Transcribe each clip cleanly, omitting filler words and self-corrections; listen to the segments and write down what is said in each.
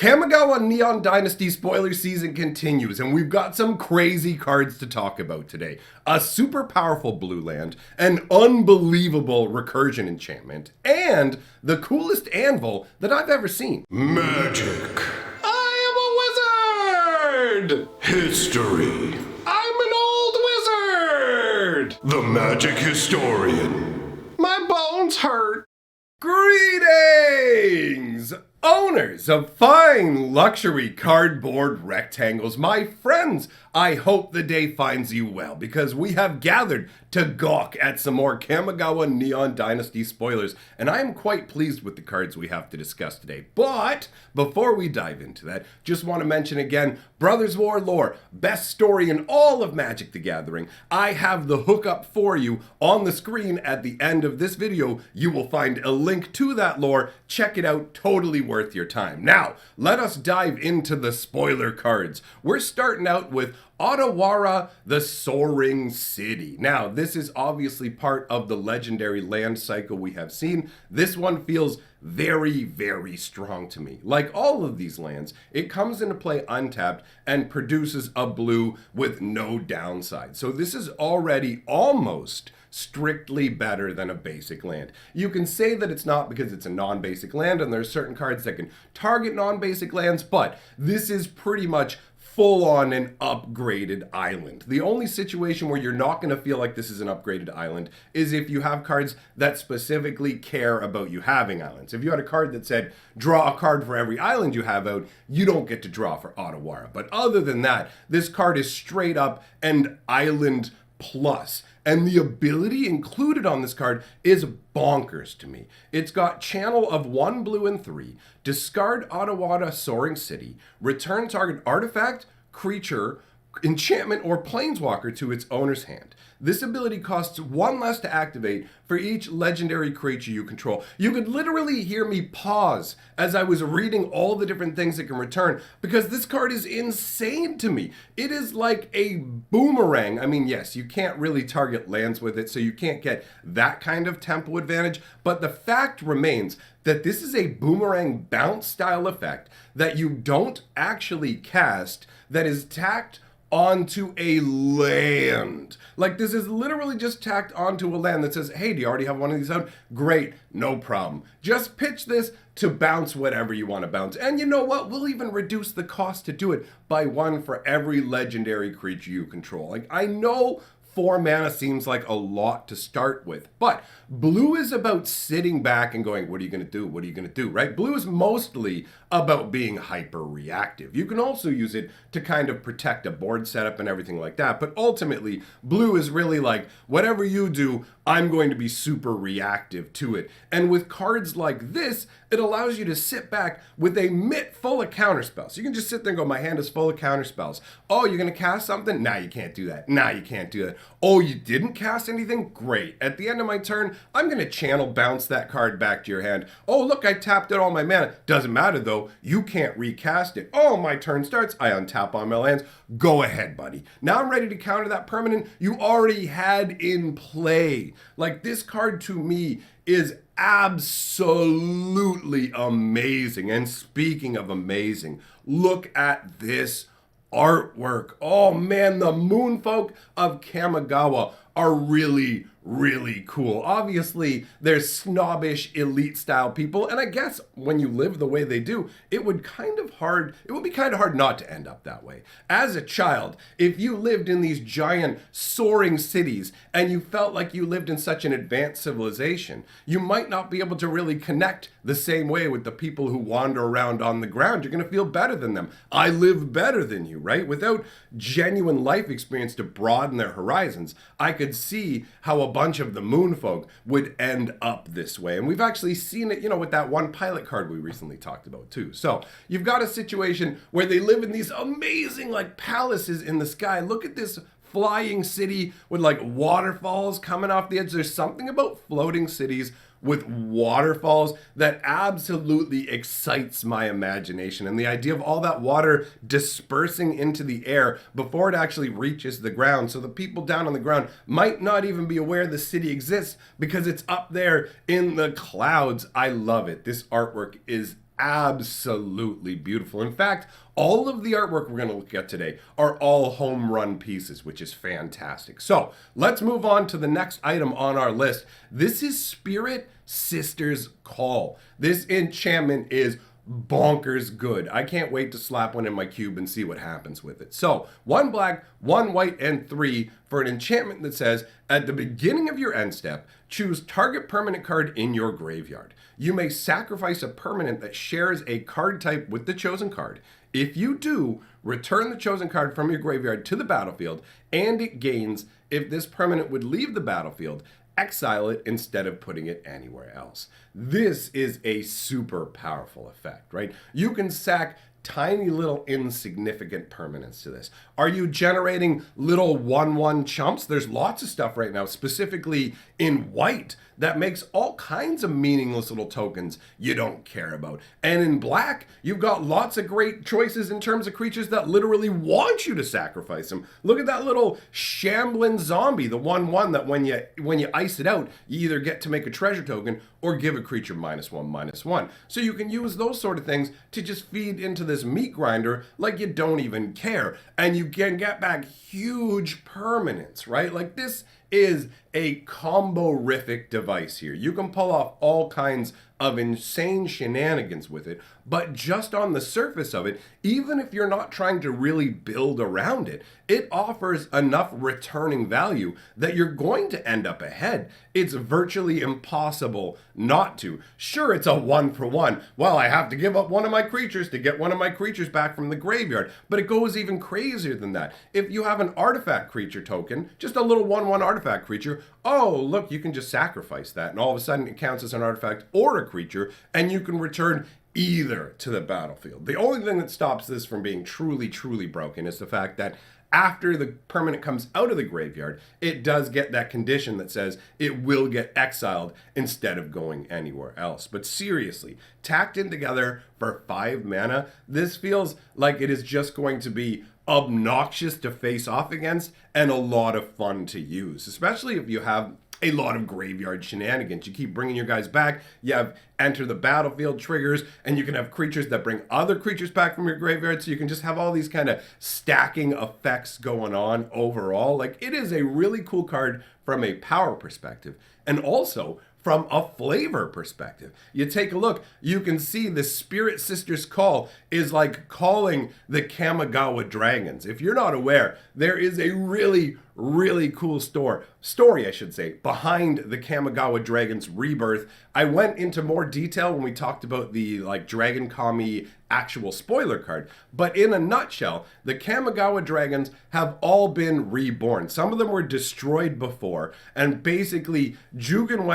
Kamigawa Neon Dynasty spoiler season continues, and we've got some crazy cards to talk about today. A super powerful blue land, an unbelievable recursion enchantment, and the coolest anvil that I've ever seen. Magic. I am a wizard! History. I'm an old wizard! The magic historian. My bones hurt. Greetings! Owners of fine luxury cardboard rectangles, my friends, I hope the day finds you well because we have gathered to gawk at some more Kamigawa Neon Dynasty spoilers, and I am quite pleased with the cards we have to discuss today. But before we dive into that, just want to mention again, Brothers War lore, best story in all of Magic the Gathering. I have the hookup for you on the screen at the end of this video. You will find a link to that lore. Check it out, totally worth your time. Now, let us dive into the spoiler cards. We're starting out with Otawara, the Soaring City. Now, this is obviously part of the legendary land cycle we have seen. This one feels very, very strong to me. Like all of these lands, it comes into play untapped and produces a blue with no downside. So this is already almost strictly better than a basic land. You can say that it's not because it's a non-basic land and there's certain cards that can target non-basic lands, but this is pretty much full on an upgraded island. The only situation where you're not going to feel like this is an upgraded island is if you have cards that specifically care about you having islands. If you had a card that said, draw a card for every island you have out, you don't get to draw for Otawara. But other than that, this card is straight up an island plus. And the ability included on this card is bonkers to me. It's got channel of 1 blue and 3, discard Otawara Soaring City, return target artifact, creature, enchantment, or planeswalker to its owner's hand. This ability costs 1 less to activate for each legendary creature you control. You could literally hear me pause as I was reading all the different things it can return because this card is insane to me. It is like a boomerang. I mean, yes, you can't really target lands with it, so you can't get that kind of tempo advantage, but the fact remains that this is a boomerang bounce style effect that you don't actually cast that is tacked onto a land. Like, this is literally just tacked onto a land that says, hey, do you already have one of these out? Great, no problem. Just pitch this to bounce whatever you want to bounce. And you know what? We'll even reduce the cost to do it by 1 for every legendary creature you control. Like, I know 4 mana seems like a lot to start with, but blue is about sitting back and going, what are you going to do? What are you going to do, right? Blue is mostly about being hyper reactive. You can also use it to kind of protect a board setup and everything like that, but ultimately blue is really like, whatever you do, I'm going to be super reactive to it. And with cards like this, it allows you to sit back with a mitt full of counterspells. You can just sit there and go, my hand is full of counterspells. Oh, you're going to cast something? Nah, you can't do that. Nah, you can't do that. Oh, you didn't cast anything? Great. At the end of my turn, I'm going to channel bounce that card back to your hand. Oh, look, I tapped out all my mana. Doesn't matter, though. You can't recast it. Oh, my turn starts. I untap all my lands. Go ahead, buddy. Now I'm ready to counter that permanent you already had in play. Like, this card to me is absolutely amazing. And speaking of amazing, look at this artwork. Oh man, the Moonfolk of Kamigawa are really, really cool. Obviously, they're snobbish, elite style people, and I guess when you live the way they do, it would be kind of hard not to end up that way. As a child, if you lived in these giant soaring cities and you felt like you lived in such an advanced civilization, you might not be able to really connect the same way with the people who wander around on the ground. You're going to feel better than them. I live better than you, right? Without genuine life experience to broaden their horizons, I could see how a bunch of the Moonfolk would end up this way. And we've actually seen it, with that one pilot card we recently talked about too. So you've got a situation where they live in these amazing like palaces in the sky. Look at this flying city with like waterfalls coming off the edge. There's something about floating cities with waterfalls that absolutely excites my imagination. And the idea of all that water dispersing into the air before it actually reaches the ground. So the people down on the ground might not even be aware the city exists because it's up there in the clouds. I love it. This artwork is absolutely beautiful. In fact, all of the artwork we're going to look at today are all home run pieces, which is fantastic. So let's move on to the next item on our list. This is Spirit Sister's Call. This enchantment is bonkers good. I can't wait to slap one in my cube and see what happens with it. So 1 black, 1 white, and 3 for an enchantment that says, at the beginning of your end step, choose target permanent card in your graveyard. You may sacrifice a permanent that shares a card type with the chosen card. If you do, return the chosen card from your graveyard to the battlefield, and it gains, if this permanent would leave the battlefield, exile it instead of putting it anywhere else. This is a super powerful effect, right? You can sack tiny little insignificant permanents to this. Are you generating little 1/1 chumps? There's lots of stuff right now, specifically in white, that makes all kinds of meaningless little tokens you don't care about. And in black, you've got lots of great choices in terms of creatures that literally want you to sacrifice them. Look at that little shambling zombie, the 1/1 that when you ice it out, you either get to make a treasure token or give a creature -1/-1. So you can use those sort of things to just feed into this meat grinder like you don't even care. And you can get back huge permanents, right? Like this is a combo-rific device here. You can pull off all kinds of insane shenanigans with it, but just on the surface of it, even if you're not trying to really build around it, it offers enough returning value that you're going to end up ahead. It's virtually impossible not to. Sure, it's a 1-for-1. Well, I have to give up one of my creatures to get one of my creatures back from the graveyard, but it goes even crazier than that. If you have an artifact creature token, just a little 1/1 artifact creature, oh, look, you can just sacrifice that, and all of a sudden it counts as an artifact or a creature, and you can return either to the battlefield. The only thing that stops this from being truly, truly broken is the fact that after the permanent comes out of the graveyard, it does get that condition that says it will get exiled instead of going anywhere else. But seriously, tacked in together for 5 mana, this feels like it is just going to be obnoxious to face off against and a lot of fun to use, especially if you have a lot of graveyard shenanigans. You keep bringing your guys back, you have enter the battlefield triggers, and you can have creatures that bring other creatures back from your graveyard, so you can just have all these kind of stacking effects going on overall. Like, it is a really cool card from a power perspective, and also from a flavor perspective. You take a look, you can see the Spirit Sister's Call is like calling the Kamigawa dragons. If you're not aware, there is a really, really cool story, behind the Kamigawa dragons rebirth. I went into more detail when we talked about the Dragon Kami actual spoiler card, but in a nutshell, the Kamigawa dragons have all been reborn. Some of them were destroyed before, and basically Jugen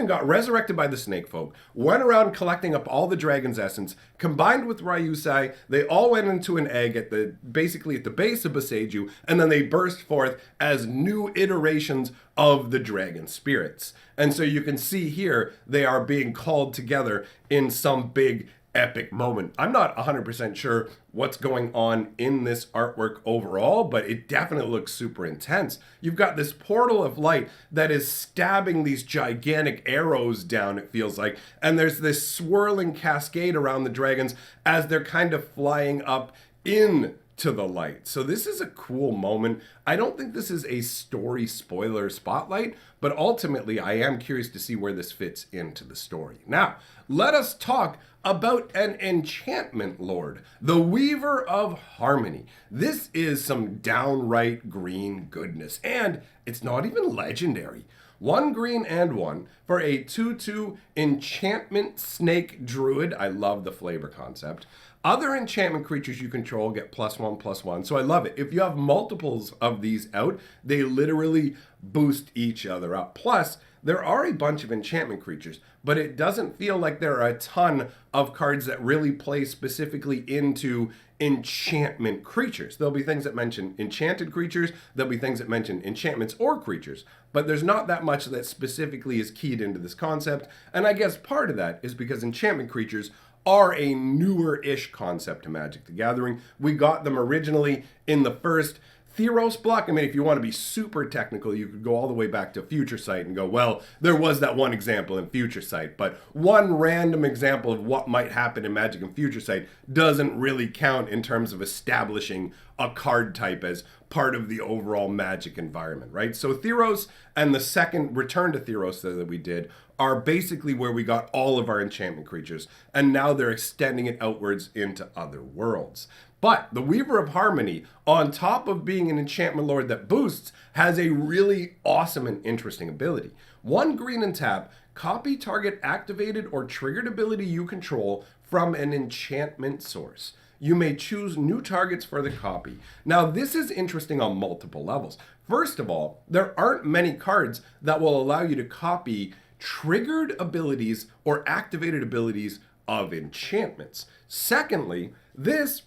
got resurrected by the snake folk, went around collecting up all the dragon's essence, combined with Ryusai, they all went into an egg at the base of Boseiju, and then they burst forth as new iterations of the dragon spirits. And so you can see here, they are being called together in some big epic moment. I'm not 100% sure what's going on in this artwork overall, but it definitely looks super intense. You've got this portal of light that is stabbing these gigantic arrows down, it feels like, and there's this swirling cascade around the dragons as they're kind of flying up in to the light. So this is a cool moment. I don't think this is a story spoiler spotlight, but ultimately I am curious to see where this fits into the story. Now, let us talk about an enchantment lord, the Weaver of Harmony. This is some downright green goodness, and it's not even legendary. 1 green and 1 for a 2/2 enchantment snake druid. I love the flavor concept. Other enchantment creatures you control get +1/+1, so I love it. If you have multiples of these out, they literally boost each other up. Plus, there are a bunch of enchantment creatures, but it doesn't feel like there are a ton of cards that really play specifically into enchantment creatures. There'll be things that mention enchanted creatures, there'll be things that mention enchantments or creatures, but there's not that much that specifically is keyed into this concept, and I guess part of that is because enchantment creatures are a newer-ish concept to Magic the Gathering. We got them originally in the first Theros block, I mean, if you want to be super technical, you could go all the way back to Future Sight and go, well, there was that one example in Future Sight, but one random example of what might happen in Magic and Future Sight doesn't really count in terms of establishing a card type as part of the overall Magic environment, right? So Theros and the second Return to Theros that we did are basically where we got all of our enchantment creatures, and now they're extending it outwards into other worlds. But the Weaver of Harmony, on top of being an enchantment lord that boosts, has a really awesome and interesting ability. 1 green and tap, copy target activated or triggered ability you control from an enchantment source. You may choose new targets for the copy. Now, this is interesting on multiple levels. First of all, there aren't many cards that will allow you to copy triggered abilities or activated abilities of enchantments. Secondly, this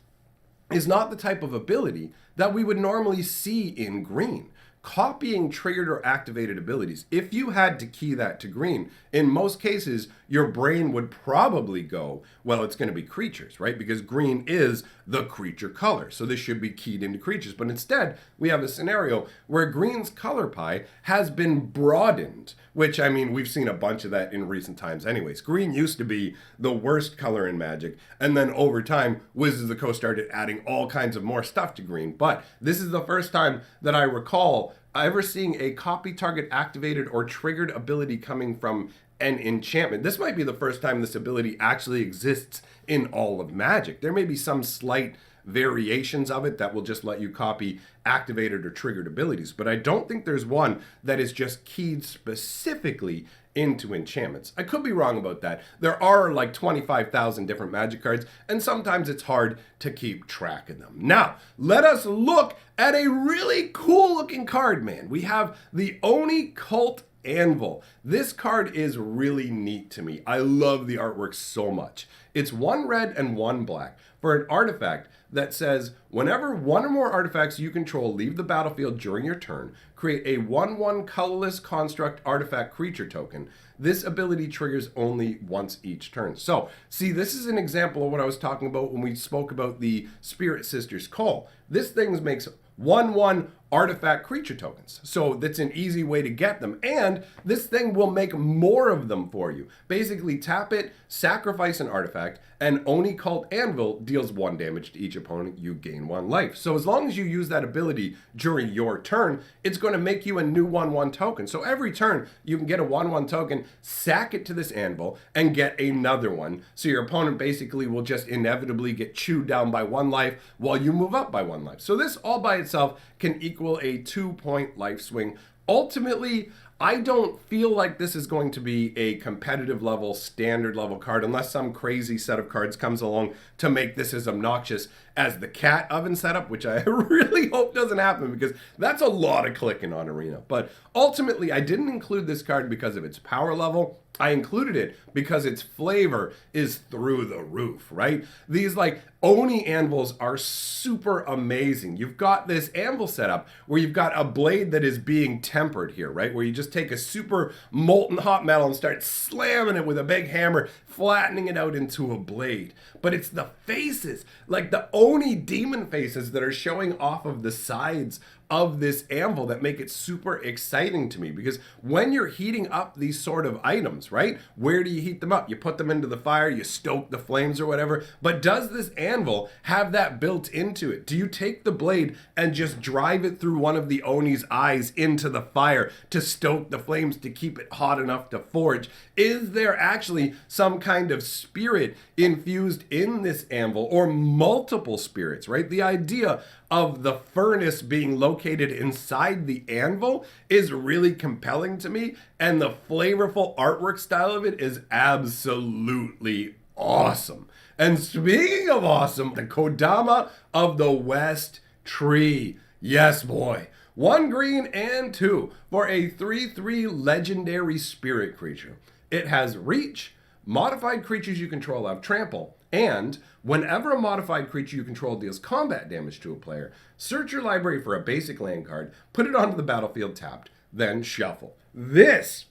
is not the type of ability that we would normally see in green. Copying triggered or activated abilities, if you had to key that to green, in most cases, your brain would probably go, well, it's going to be creatures, right? Because green is the creature color, so this should be keyed into creatures. But instead, we have a scenario where green's color pie has been broadened, which, I mean, we've seen a bunch of that in recent times anyways. Green used to be the worst color in Magic, and then over time, Wizards of the Coast started adding all kinds of more stuff to green. But this is the first time that I recall ever seeing a copy target activated or triggered ability coming from an enchantment. This might be the first time this ability actually exists in all of Magic. There may be some slight variations of it that will just let you copy activated or triggered abilities, but I don't think there's one that is just keyed specifically into enchantments. I could be wrong about that. There are like 25,000 different Magic cards, and sometimes it's hard to keep track of them. Now, let us look at a really cool looking card, man. We have the Oni Cult Anvil. This card is really neat to me. I love the artwork so much. It's 1 red and 1 black for an artifact that says, whenever one or more artifacts you control leave the battlefield during your turn, create a 1/1 colorless construct artifact creature token. This ability triggers only once each turn. So, see, this is an example of what I was talking about when we spoke about the Spirit Sisters Call. This thing makes 1/1 artifact creature tokens. So that's an easy way to get them. And this thing will make more of them for you. Basically, tap it, sacrifice an artifact, and Oni Cult Anvil deals 1 damage to each opponent. You gain 1 life. So as long as you use that ability during your turn, it's going to make you a new 1/1 token. So every turn, you can get a 1/1 token, sack it to this anvil, and get another one. So your opponent basically will just inevitably get chewed down by 1 life while you move up by 1 life. So this all by itself can equal a 2-point life swing. Ultimately, I don't feel like this is going to be a competitive level, standard level card, unless some crazy set of cards comes along to make this as obnoxious as the cat oven setup, which I really hope doesn't happen because that's a lot of clicking on Arena. But ultimately, I didn't include this card because of its power level. I included it because its flavor is through the roof, right? These like Oni anvils are super amazing. You've got this anvil setup where you've got a blade that is being tempered here, right? Where you just take a super molten hot metal and start slamming it with a big hammer, flattening it out into a blade. But it's the faces, like the Oni demon faces that are showing off of the sides of this anvil that make it super exciting to me, because when you're heating up these sort of items, right, where do you heat them up? You put them into the fire, you stoke the flames or whatever, but does this anvil have that built into it? Do you take the blade and just drive it through one of the Oni's eyes into the fire to stoke the flames to keep it hot enough to forge? Is there actually some kind of spirit infused in this anvil, or multiple spirits, right? The idea of the furnace being located inside the anvil is really compelling to me, and the flavorful artwork style of it is absolutely awesome. And speaking of awesome, the Kodama of the West Tree. Yes, boy. 1 green and 2 for a 3/3 legendary spirit creature. It has reach, modified creatures you control have trample, and whenever a modified creature you control deals combat damage to a player, search your library for a basic land card, put it onto the battlefield tapped, then shuffle. This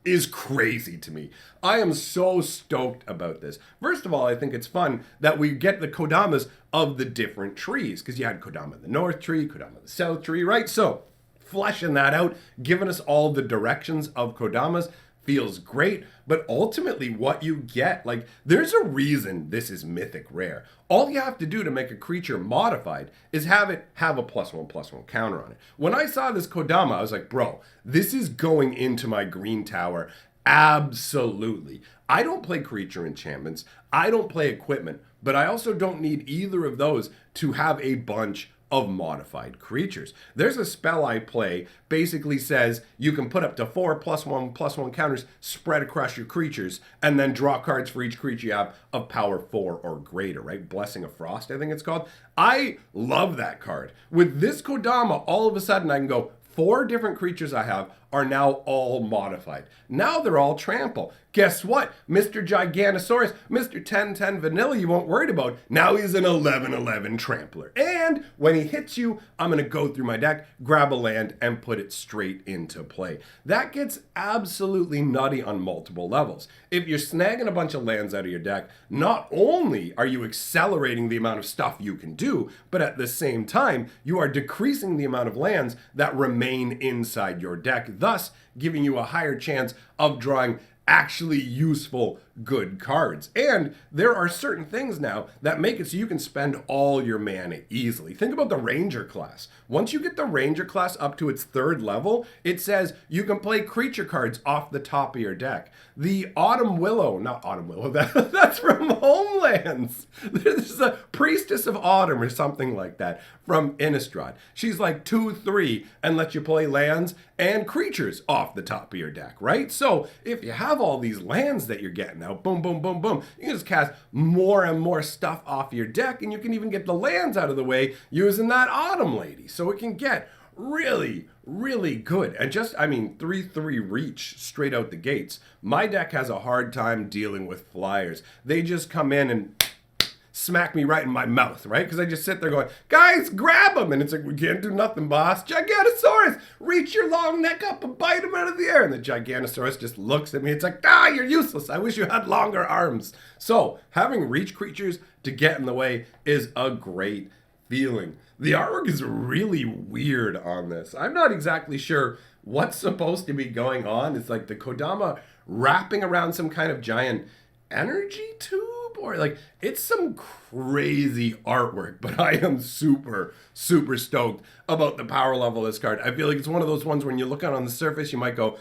is crazy to me. I am so stoked about this. First of all, I think it's fun that we get the Kodamas of the different trees, because you had Kodama the North tree, Kodama the South tree, right? So fleshing that out, giving us all the directions of Kodamas feels great, but ultimately what you get, like, there's a reason this is mythic rare. All you have to do to make a creature modified is have it have a +1/+1 counter on it. When I saw this Kodama, I was like, bro, this is going into my green tower. Absolutely. I don't play creature enchantments. I don't play equipment, but I also don't need either of those to have a bunch of modified creatures. There's a spell I play, basically says you can put up to 4 +1/+1 counters spread across your creatures, and then draw cards for each creature you have of power 4 or greater, right? Blessing of Frost, I think it's called. I love that card. With this Kodama, all of a sudden I can go, 4 different creatures I have are now all modified. Now they're all trample. Guess what? Mr. Giganosaurus, Mr. 10/10 Vanilla you weren't worried about, now he's an 11/11 trampler. And when he hits you, I'm going to go through my deck, grab a land, and put it straight into play. That gets absolutely nutty on multiple levels. If you're snagging a bunch of lands out of your deck, not only are you accelerating the amount of stuff you can do, but at the same time, you are decreasing the amount of lands that remain inside your deck, thus giving you a higher chance of drawing actually useful, good cards. And there are certain things now that make it so you can spend all your mana easily. Think about the Ranger class. Once you get the Ranger class up to its 3rd level, it says you can play creature cards off the top of your deck. The Autumn Willow, not Autumn Willow, that's from Homelands. There's a Priestess of Autumn or something like that from Innistrad. She's like 2/3 and lets you play lands and creatures off the top of your deck, right? So if you have all these lands that you're getting out, boom, boom, boom, boom, you can just cast more and more stuff off your deck, and you can even get the lands out of the way using that Autumn Lady. So it can get really, really good. And just, 3/3 reach straight out the gates. My deck has a hard time dealing with flyers. They just come in and smack me right in my mouth, right? Because I just sit there going, guys, grab him. And it's like, we can't do nothing, boss. Giganosaurus, reach your long neck up and bite him out of the air. And the Giganosaurus just looks at me. It's like, you're useless. I wish you had longer arms. So having reach creatures to get in the way is a great feeling. The artwork is really weird on this. I'm not exactly sure what's supposed to be going on. It's like the Kodama wrapping around some kind of giant energy tube, or like, it's some crazy artwork, but I am super, super stoked about the power level of this card. I feel like it's one of those ones when you look at it on the surface, you might go,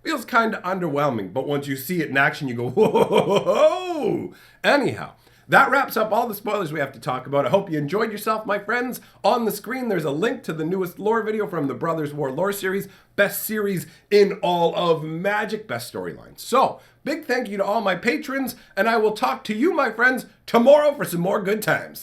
feels kind of underwhelming, but once you see it in action, you go, whoa. Anyhow, that wraps up all the spoilers we have to talk about. I hope you enjoyed yourself, my friends. On the screen, there's a link to the newest lore video from the Brothers War lore series. Best series in all of Magic, best storyline. So, big thank you to all my patrons, and I will talk to you, my friends, tomorrow for some more good times.